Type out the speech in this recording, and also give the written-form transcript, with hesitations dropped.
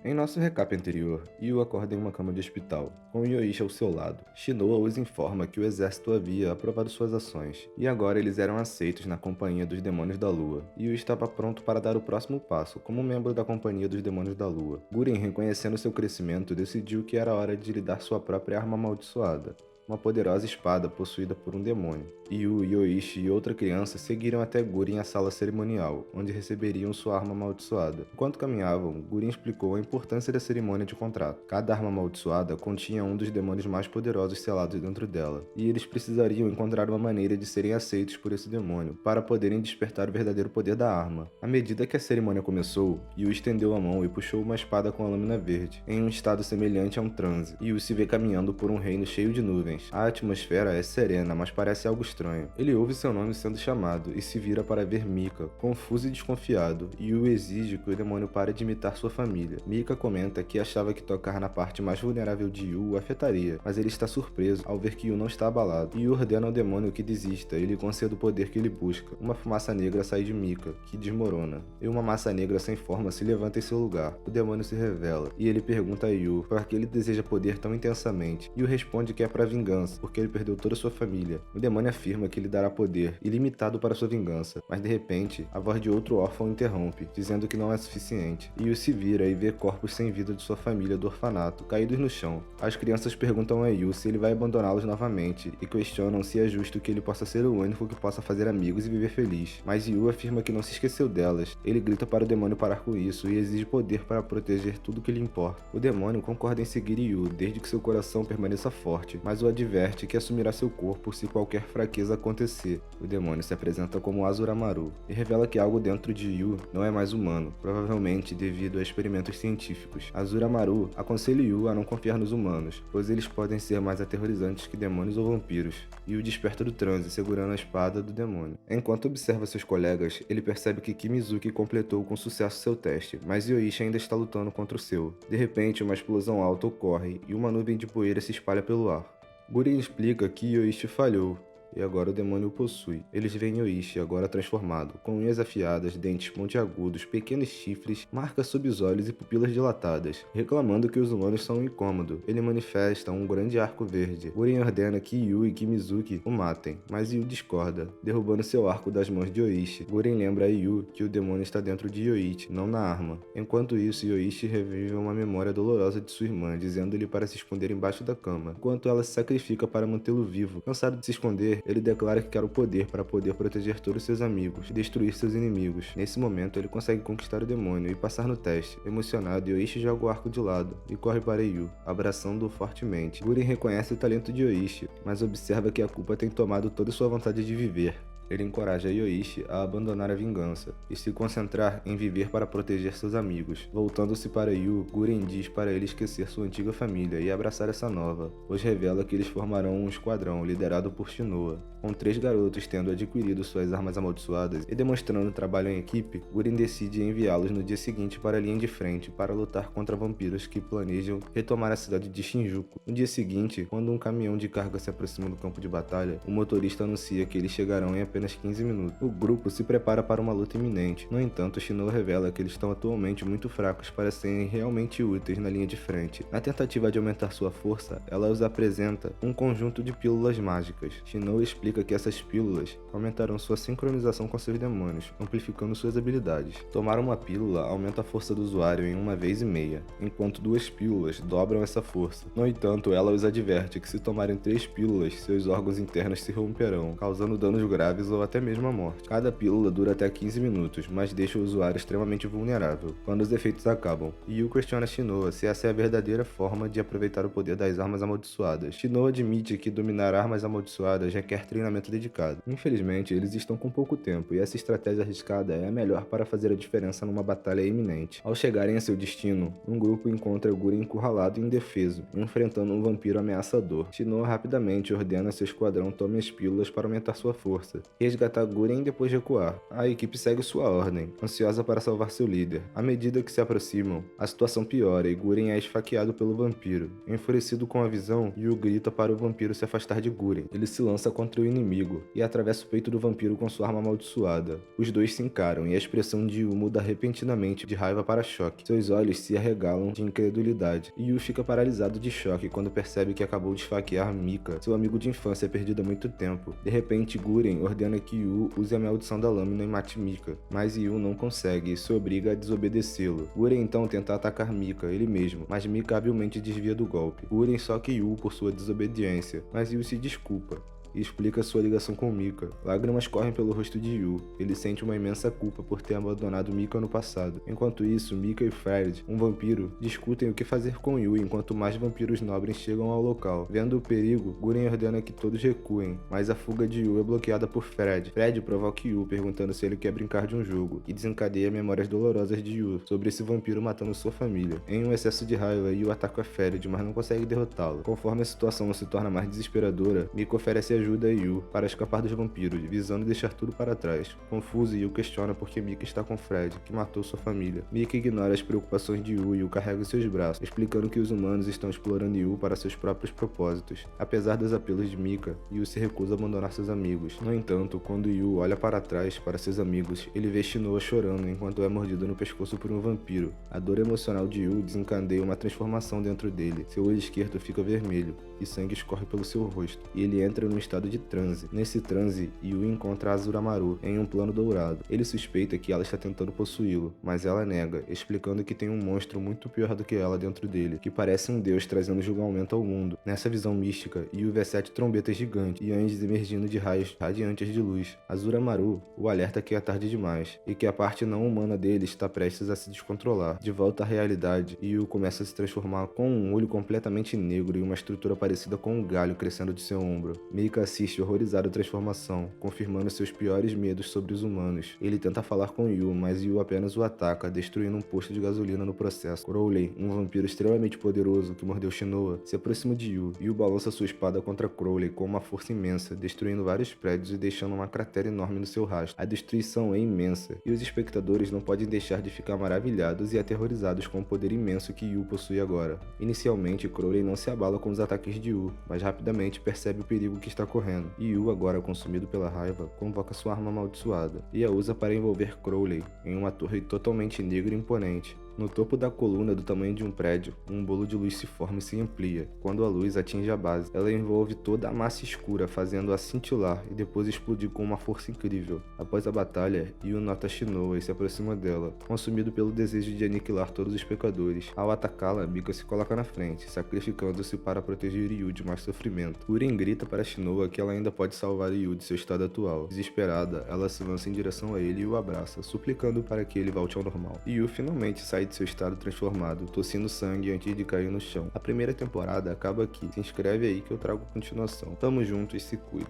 Em nosso recap anterior, Yu acorda em uma cama de hospital, com Yoichi ao seu lado. Shinoa os informa que o exército havia aprovado suas ações, e agora eles eram aceitos na companhia dos Demônios da Lua. Yu estava pronto para dar o próximo passo, como membro da companhia dos Demônios da Lua. Guren, reconhecendo seu crescimento, decidiu que era hora de lhe dar sua própria arma amaldiçoada, uma poderosa espada possuída por um demônio. Yu, Yoichi e outra criança seguiram até Guren à sala cerimonial, onde receberiam sua arma amaldiçoada. Enquanto caminhavam, Guren explicou a importância da cerimônia de contrato. Cada arma amaldiçoada continha um dos demônios mais poderosos selados dentro dela, e eles precisariam encontrar uma maneira de serem aceitos por esse demônio, para poderem despertar o verdadeiro poder da arma. À medida que a cerimônia começou, Yu estendeu a mão e puxou uma espada com a lâmina verde, em um estado semelhante a um transe. Yu se vê caminhando por um reino cheio de nuvens. A atmosfera é serena, mas parece algo estranho. Ele ouve seu nome sendo chamado e se vira para ver Mika, confuso e desconfiado. Yu exige que o demônio pare de imitar sua família. Mika comenta que achava que tocar na parte mais vulnerável de Yu o afetaria, mas ele está surpreso ao ver que Yu não está abalado. Yu ordena ao demônio que desista e lhe conceda o poder que ele busca. Uma fumaça negra sai de Mika, que desmorona, e uma massa negra sem forma se levanta em seu lugar. O demônio se revela, e ele pergunta a Yu por que ele deseja poder tão intensamente. Yu responde que é para vingança, porque ele perdeu toda sua família. O demônio afirma que lhe dará poder ilimitado para sua vingança, mas de repente, a voz de outro órfão interrompe, dizendo que não é suficiente. Yu se vira e vê corpos sem vida de sua família do orfanato, caídos no chão. As crianças perguntam a Yu se ele vai abandoná-los novamente, e questionam se é justo que ele possa ser o único que possa fazer amigos e viver feliz. Mas Yu afirma que não se esqueceu delas. Ele grita para o demônio parar com isso e exige poder para proteger tudo que lhe importa. O demônio concorda em seguir Yu, desde que seu coração permaneça forte, mas o adverte que assumirá seu corpo se qualquer fraqueza acontecer. O demônio se apresenta como Azuramaru e revela que algo dentro de Yu não é mais humano, provavelmente devido a experimentos científicos. Azuramaru aconselha Yu a não confiar nos humanos, pois eles podem ser mais aterrorizantes que demônios ou vampiros. Yu desperta do transe segurando a espada do demônio. Enquanto observa seus colegas, ele percebe que Kimizuki completou com sucesso seu teste, mas Yoichi ainda está lutando contra o seu. De repente, uma explosão alta ocorre e uma nuvem de poeira se espalha pelo ar. Guren explica que Yoichi falhou, e agora o demônio o possui. Eles veem Yoichi, agora transformado, com unhas afiadas, dentes pontiagudos, pequenos chifres, marcas sob os olhos e pupilas dilatadas, reclamando que os humanos são um incômodo. Ele manifesta um grande arco verde. Guren ordena que Yu e Kimizuki o matem, mas Yu discorda, derrubando seu arco das mãos de Yoichi. Guren lembra a Yu que o demônio está dentro de Yoichi, não na arma. Enquanto isso, Yoichi revive uma memória dolorosa de sua irmã, dizendo-lhe para se esconder embaixo da cama, enquanto ela se sacrifica para mantê-lo vivo. Cansado de se esconder, ele declara que quer o poder para poder proteger todos seus amigos e destruir seus inimigos. Nesse momento, ele consegue conquistar o demônio e passar no teste. Emocionado, Yoichi joga o arco de lado e corre para Yu, abraçando-o fortemente. Guren reconhece o talento de Yoichi, mas observa que a culpa tem tomado toda sua vontade de viver. Ele encoraja Yoichi a abandonar a vingança e se concentrar em viver para proteger seus amigos. Voltando-se para Yu, Guren diz para ele esquecer sua antiga família e abraçar essa nova, pois revela que eles formarão um esquadrão liderado por Shinoa, com 3 garotos tendo adquirido suas armas amaldiçoadas e demonstrando trabalho em equipe. Guren decide enviá-los no dia seguinte para a linha de frente para lutar contra vampiros que planejam retomar a cidade de Shinjuku. No dia seguinte, quando um caminhão de carga se aproxima do campo de batalha, o motorista anuncia que eles chegarão em apenas 15 minutos. O grupo se prepara para uma luta iminente. No entanto, Shinoa revela que eles estão atualmente muito fracos para serem realmente úteis na linha de frente. Na tentativa de aumentar sua força, ela os apresenta um conjunto de pílulas mágicas. Shinoa explica que essas pílulas aumentarão sua sincronização com seus demônios, amplificando suas habilidades. Tomar uma pílula aumenta a força do usuário em 1,5 vezes, enquanto 2 pílulas dobram essa força. No entanto, ela os adverte que se tomarem 3 pílulas, seus órgãos internos se romperão, causando danos graves ou até mesmo a morte. Cada pílula dura até 15 minutos, mas deixa o usuário extremamente vulnerável quando os efeitos acabam. Yu questiona Shinoa se essa é a verdadeira forma de aproveitar o poder das armas amaldiçoadas. Shinoa admite que dominar armas amaldiçoadas requer treinamento dedicado. Infelizmente, eles estão com pouco tempo e essa estratégia arriscada é a melhor para fazer a diferença numa batalha iminente. Ao chegarem a seu destino, um grupo encontra Guren encurralado e indefeso, enfrentando um vampiro ameaçador. Shinoa rapidamente ordena seu esquadrão tome as pílulas para aumentar sua força, resgatar Guren e depois recuar. A equipe segue sua ordem, ansiosa para salvar seu líder. À medida que se aproximam, a situação piora e Guren é esfaqueado pelo vampiro. Enfurecido com a visão, Yu grita para o vampiro se afastar de Guren. Ele se lança contra o inimigo e atravessa o peito do vampiro com sua arma amaldiçoada. Os dois se encaram e a expressão de Yu muda repentinamente de raiva para choque. Seus olhos se arregalam de incredulidade e Yu fica paralisado de choque quando percebe que acabou de esfaquear Mika, seu amigo de infância perdido há muito tempo. De repente, Guren ordena que Yu use a maldição da lâmina e mate Mika, mas Yu não consegue e se obriga a desobedecê-lo. Guren então tenta atacar Mika, ele mesmo, mas Mika habilmente desvia do golpe. Guren soca Yu por sua desobediência, mas Yu se desculpa e explica sua ligação com Mika. Lágrimas correm pelo rosto de Yu. Ele sente uma imensa culpa por ter abandonado Mika no passado. Enquanto isso, Mika e Fred, um vampiro, discutem o que fazer com Yu enquanto mais vampiros nobres chegam ao local. Vendo o perigo, Guren ordena que todos recuem, mas a fuga de Yu é bloqueada por Fred. Fred provoca Yu perguntando se ele quer brincar de um jogo, e desencadeia memórias dolorosas de Yu sobre esse vampiro matando sua família. Em um excesso de raiva, Yu ataca Fred, mas não consegue derrotá-lo. Conforme a situação se torna mais desesperadora, Mika oferece ajuda a Yu para escapar dos vampiros, visando deixar tudo para trás. Confuso, Yu questiona por que Mika está com Fred, que matou sua família. Mika ignora as preocupações de Yu e o carrega em seus braços, explicando que os humanos estão explorando Yu para seus próprios propósitos. Apesar dos apelos de Mika, Yu se recusa a abandonar seus amigos. No entanto, quando Yu olha para trás para seus amigos, ele vê Shinoa chorando enquanto é mordido no pescoço por um vampiro. A dor emocional de Yu desencadeia uma transformação dentro dele. Seu olho esquerdo fica vermelho e sangue escorre pelo seu rosto, e ele entra num estado de transe. Nesse transe, Yu encontra Azura Maru em um plano dourado. Ele suspeita que ela está tentando possuí-lo, mas ela nega, explicando que tem um monstro muito pior do que ela dentro dele, que parece um deus trazendo julgamento ao mundo. Nessa visão mística, Yu vê 7 trombetas gigantes e anjos emergindo de raios radiantes de luz. Azura Maru o alerta que é tarde demais, e que a parte não humana dele está prestes a se descontrolar. De volta à realidade, Yu começa a se transformar com um olho completamente negro e uma estrutura parecida com um galho crescendo de seu ombro. Mika assiste horrorizado à transformação, confirmando seus piores medos sobre os humanos. Ele tenta falar com Yu, mas Yu apenas o ataca, destruindo um posto de gasolina no processo. Crowley, um vampiro extremamente poderoso que mordeu Shinoa, se aproxima de Yu. Yu balança sua espada contra Crowley com uma força imensa, destruindo vários prédios e deixando uma cratera enorme no seu rastro. A destruição é imensa, e os espectadores não podem deixar de ficar maravilhados e aterrorizados com o poder imenso que Yu possui agora. Inicialmente, Crowley não se abala com os ataques de Yu, mas rapidamente percebe o perigo que está correndo. E Yu, agora consumido pela raiva, convoca sua arma amaldiçoada e a usa para envolver Crowley em uma torre totalmente negra e imponente. No topo da coluna do tamanho de um prédio, um bolo de luz se forma e se amplia. Quando a luz atinge a base, ela envolve toda a massa escura, fazendo-a cintilar e depois explodir com uma força incrível. Após a batalha, Yu nota Shinoa e se aproxima dela, consumido pelo desejo de aniquilar todos os pecadores. Ao atacá-la, Mika se coloca na frente, sacrificando-se para proteger Yu de mais sofrimento. Guren grita para Shinoa que ela ainda pode salvar Yu de seu estado atual. Desesperada, ela se lança em direção a ele e o abraça, suplicando para que ele volte ao normal. Yu finalmente sai de seu estado transformado, tossindo sangue antes de cair no chão. A primeira temporada acaba aqui. Se inscreve aí que eu trago continuação. Tamo junto e se cuidem.